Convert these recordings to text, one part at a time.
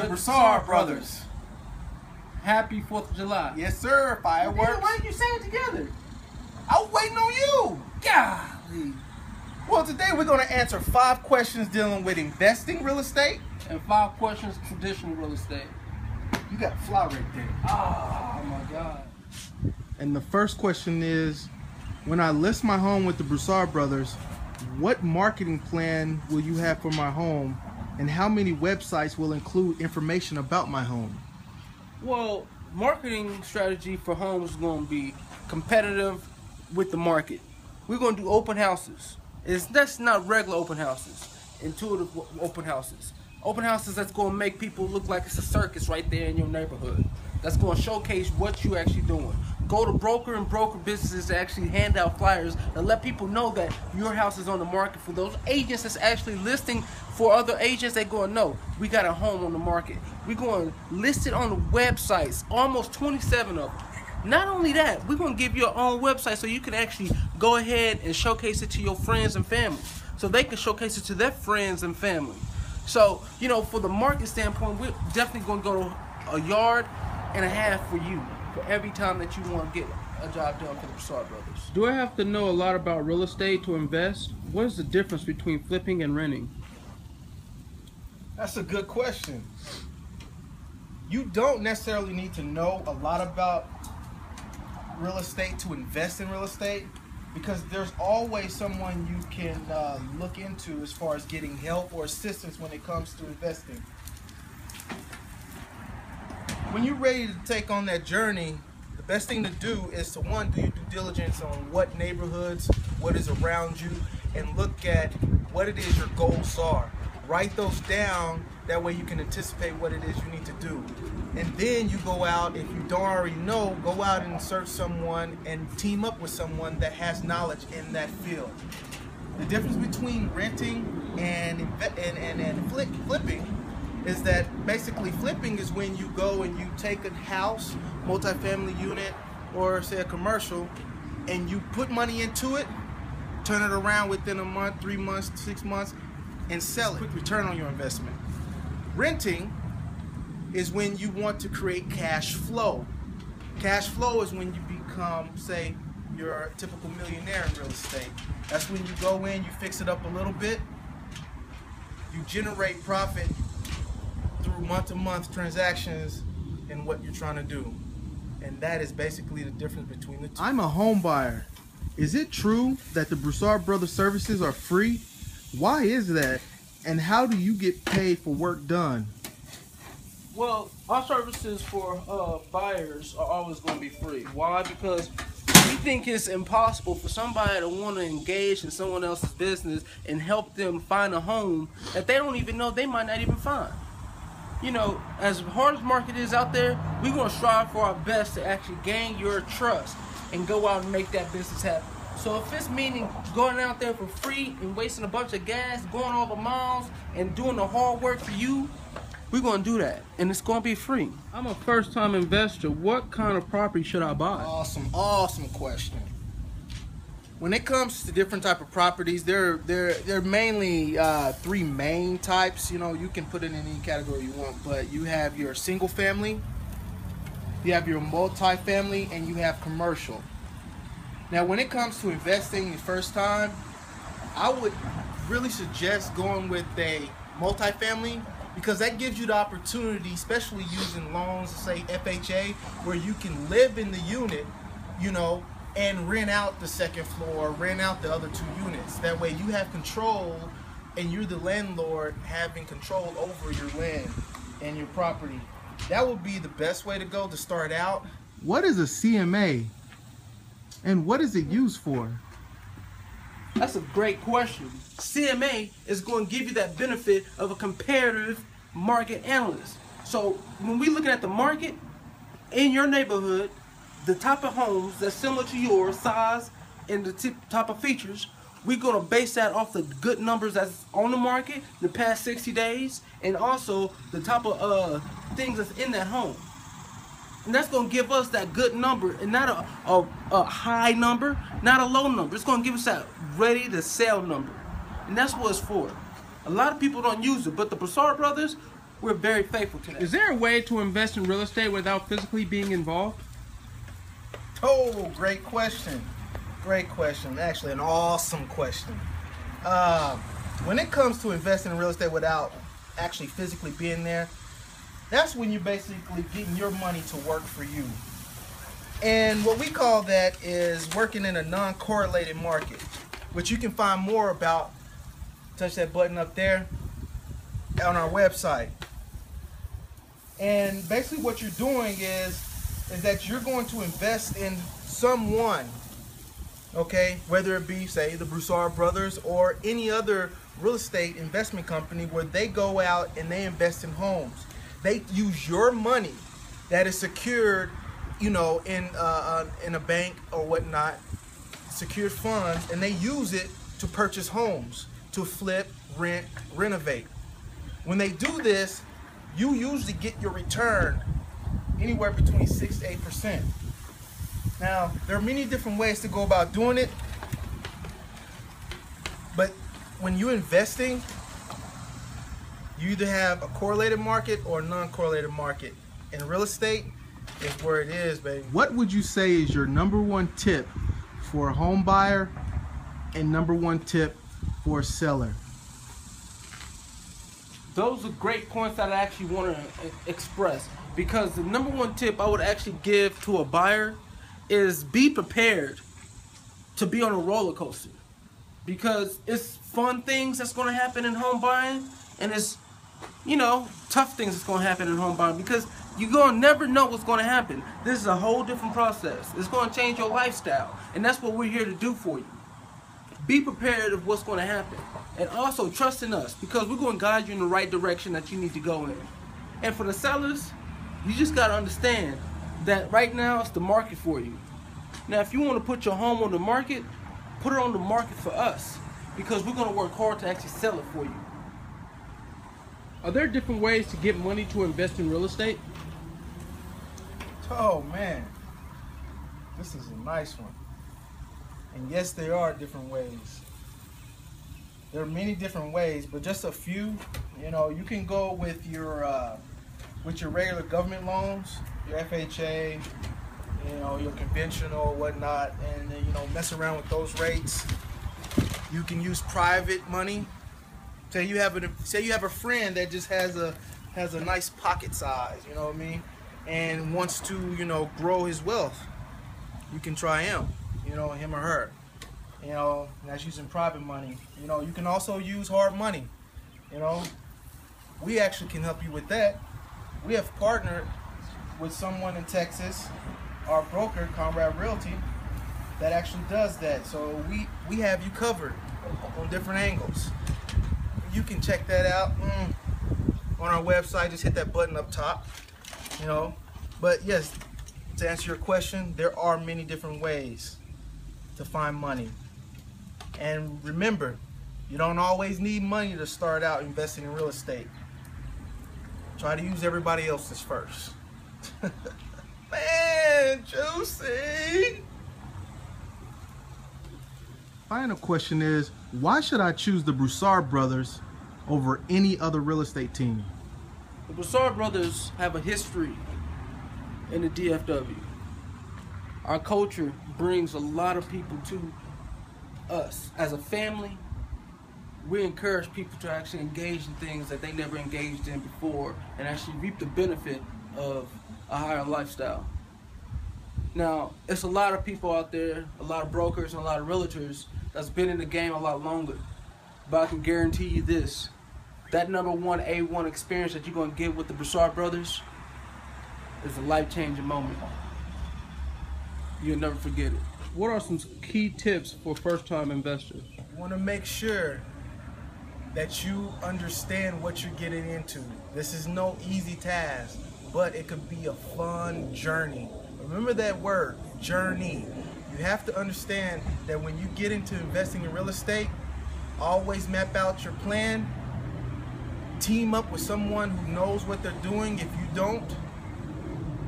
the Broussard brothers. Happy 4th of July. Yes, sir. Fireworks. Why did you say it together? I was waiting on you. Golly. Well, today we're going to answer 5 questions dealing with investing real estate. And 5 questions traditional real estate. You got a fly right there. Oh my God. And the first question is, when I list my home with the Broussard brothers, what marketing plan will you have for my home, and how many websites will include information about my home? Well, marketing strategy for homes is going to be competitive with the market. We're going to do open houses. That's not regular open houses, intuitive open houses. Open houses that's going to make people look like it's a circus right there in your neighborhood. That's going to showcase what you're actually doing. Go to broker businesses to actually hand out flyers and let people know that your house is on the market. For those agents that's actually listing for other agents, they going, no, we got a home on the market. We're going to list it on the websites, almost 27 of them. Not only that, we're going to give you your own website so you can actually go ahead and showcase it to your friends and family, so they can showcase it to their friends and family. So, you know, for the market standpoint, we're definitely going to go to a yard and a half for you for every time that you want to get a job done for the Broussard brothers. Do I have to know a lot about real estate to invest? What is the difference between flipping and renting? That's a good question. You don't necessarily need to know a lot about real estate to invest in real estate, because there's always someone you can look into as far as getting help or assistance when it comes to investing. When you're ready to take on that journey, the best thing to do is to, one, do your due diligence on what neighborhoods, what is around you, and look at what it is your goals are. Write those down, that way you can anticipate what it is you need to do. And then you go out, if you don't already know, go out and search someone and team up with someone that has knowledge in that field. The difference between renting and flipping is that basically flipping is when you go and you take a house, multifamily unit, or say a commercial, and you put money into it, turn it around within a month, 3 months, 6 months, and sell it. Quick return on your investment. Renting is when you want to create cash flow. Cash flow is when you become, say, you're a typical millionaire in real estate. That's when you go in, you fix it up a little bit, you generate profit through month-to-month transactions in what you're trying to do. And that is basically the difference between the two. I'm a home buyer. Is it true that the Broussard Brothers services are free? Why is that? And how do you get paid for work done? Well, our services for buyers are always going to be free. Why? Because we think it's impossible for somebody to want to engage in someone else's business and help them find a home that they don't even know they might not even find. You know, as hard as market is out there, we're going to strive for our best to actually gain your trust and go out and make that business happen. So if it's meaning going out there for free and wasting a bunch of gas, going all the miles, and doing the hard work for you, we're going to do that. And it's going to be free. I'm a first-time investor. What kind of property should I buy? Awesome question. When it comes to different type of properties, there are mainly 3 main types. You know, you can put it in any category you want, but you have your single family, you have your multi-family, and you have commercial. Now, when it comes to investing the first time, I would really suggest going with a multifamily, because that gives you the opportunity, especially using loans, say FHA, where you can live in the unit, you know, and rent out the second floor, rent out the other 2 units. That way you have control, and you're the landlord having control over your land and your property. That would be the best way to go to start out. What is a CMA? And what is it used for? That's a great question. CMA is going to give you that benefit of a comparative market analyst. So when we're looking at the market in your neighborhood, the type of homes that's similar to yours, size and the type of features, we're going to base that off the good numbers that's on the market the past 60 days, and also the type of things that's in that home. And that's going to give us that good number, and not a high number, not a low number. It's going to give us that ready to sell number. And that's what it's for. A lot of people don't use it, but the Broussard brothers, We're very faithful to that. Is there a way to invest in real estate without physically being involved? Oh, great question. Great question. Actually, an awesome question. When it comes to investing in real estate without actually physically being there, that's when you're basically getting your money to work for you. And what we call that is working in a non-correlated market, which you can find more about. Touch that button up there on our website. And basically what you're doing is that you're going to invest in someone, okay, whether it be, say, the Broussard brothers or any other real estate investment company where they go out and they invest in homes. They use your money that is secured, you know, in a bank or whatnot, secured funds, and they use it to purchase homes, to flip, rent, renovate. When they do this, you usually get your return anywhere between 6 to 8%. Now, there are many different ways to go about doing it, but when you're investing, you either have a correlated market or a non-correlated market. And real estate is where it is, baby. What would you say is your #1 tip for a home buyer and #1 tip for a seller? Those are great points that I actually want to express, because the #1 tip I would actually give to a buyer is be prepared to be on a roller coaster, because it's fun things that's going to happen in home buying, and it's, you know, tough things that's going to happen in home buying, because you're going to never know what's going to happen. This is a whole different process. It's going to change your lifestyle, and that's what we're here to do for you. Be prepared of what's going to happen, and also trust in us, because we're going to guide you in the right direction that you need to go in. And for the sellers, you just got to understand that right now it's the market for you. Now, if you want to put your home on the market, put it on the market for us, because we're going to work hard to actually sell it for you. Are there different ways to get money to invest in real estate? Oh man, this is a nice one. And yes, there are different ways. There are many different ways, but just a few. You know, you can go with your regular government loans, your FHA, you know, your conventional, whatnot, and then, you know, mess around with those rates. You can use private money. Say you have a friend that just has a nice pocket size, you know what I mean, and wants to, you know, grow his wealth. You can try him, you know, him or her. You know, that's using private money. You know, you can also use hard money. You know, we actually can help you with that. We have partnered with someone in Texas, our broker, Conrad Realty, that actually does that. So we have you covered on different angles. You can check that out on our website. Just hit that button up top, you know. But yes, to answer your question, there are many different ways to find money. And remember, you don't always need money to start out investing in real estate. Try to use everybody else's first. Man, juicy. Final question is, why should I choose the Broussard brothers over any other real estate team? The Broussard brothers have a history in the DFW. Our culture brings a lot of people to us. As a family, we encourage people to actually engage in things that they never engaged in before and actually reap the benefit of a higher lifestyle. Now, it's a lot of people out there, a lot of brokers and a lot of realtors that's been in the game a lot longer. But I can guarantee you this, that #1 A1 experience that you're going to get with the Broussard brothers is a life-changing moment. You'll never forget it. What are some key tips for first-time investors? You want to make sure that you understand what you're getting into. This is no easy task, but it could be a fun journey. Remember that word, journey. You have to understand that when you get into investing in real estate, always map out your plan. Team up with someone who knows what they're doing if you don't.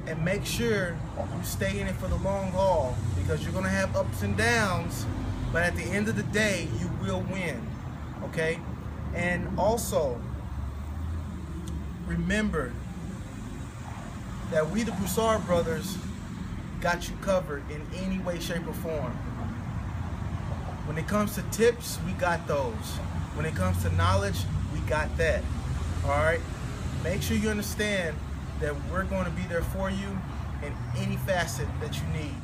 And make sure you stay in it for the long haul, because you're going to have ups and downs, but at the end of the day, you will win. Okay? And also, remember that we, the Broussard brothers, got you covered in any way, shape, or form. When it comes to tips, we got those. When it comes to knowledge, we got that. All right? Make sure you understand that we're going to be there for you in any facet that you need.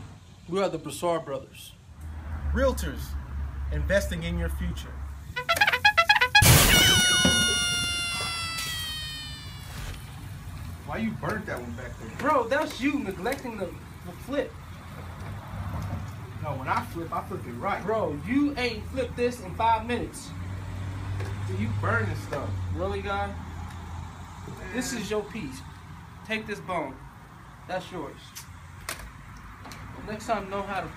We are the Broussard brothers. Realtors, investing in your future. Why you burnt that one back there? Bro, that's you neglecting the flip. No, when I flip it right. Bro, you ain't flipped this in 5 minutes. Dude, you burning stuff. Really, guy? This is your piece. Take this bone. That's yours. Next time, know how to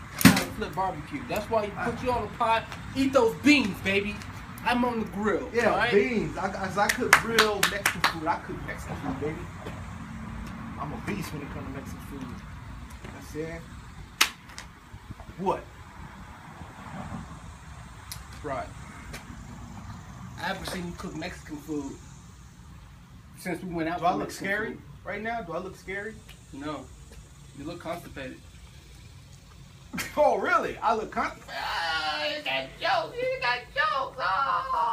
flip barbecue. That's why you put you on the pot. Eat those beans, baby. I'm on the grill. Yeah, right? beans. I cook real Mexican food. I cook Mexican food, baby. I'm a beast when it comes to Mexican food. That's it. What? Right. I haven't seen you cook Mexican food since we went out. Do I for look Mexican scary food. right now? Do I look scary? No. You look constipated. Oh, really? I look constipated. You got jokes. You got jokes. Oh.